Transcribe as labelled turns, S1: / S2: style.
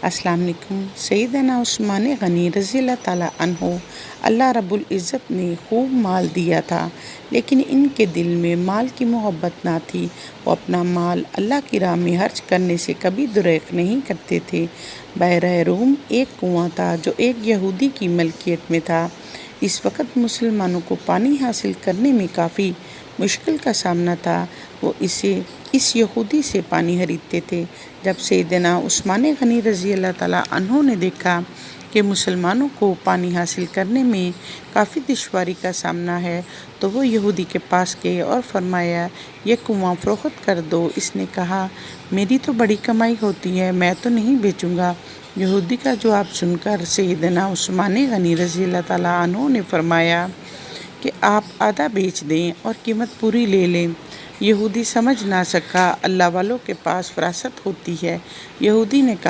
S1: السلام علیکم۔ سیدنا عثمان غنی رضی اللہ تعالیٰ عنہ، اللہ رب العزت نے خوب مال دیا تھا، لیکن ان کے دل میں مال کی محبت نہ تھی۔ وہ اپنا مال اللہ کی راہ میں خرچ کرنے سے کبھی دریغ نہیں کرتے تھے۔ بحیرہ روم ایک کنواں تھا جو ایک یہودی کی ملکیت میں تھا۔ اس وقت مسلمانوں کو پانی حاصل کرنے میں کافی مشکل کا سامنا تھا۔ وہ اس یہودی سے پانی خریدتے تھے۔ جب سیدنا عثمان غنی رضی اللہ تعالیٰ عنہ نے دیکھا کہ مسلمانوں کو پانی حاصل کرنے میں کافی دشواری کا سامنا ہے، تو وہ یہودی کے پاس گئے اور فرمایا، یہ کنواں فروخت کر دو۔ اس نے کہا، میری تو بڑی کمائی ہوتی ہے، میں تو نہیں بیچوں گا۔ یہودی کا جواب سن کر سیدنا عثمان غنی رضی اللہ تعالیٰ عنہ نے فرمایا کہ آپ آدھا بیچ دیں اور قیمت پوری لے لیں۔ یہودی سمجھ نہ سکا، اللہ والوں کے پاس فراست ہوتی ہے۔ یہودی نے کہا،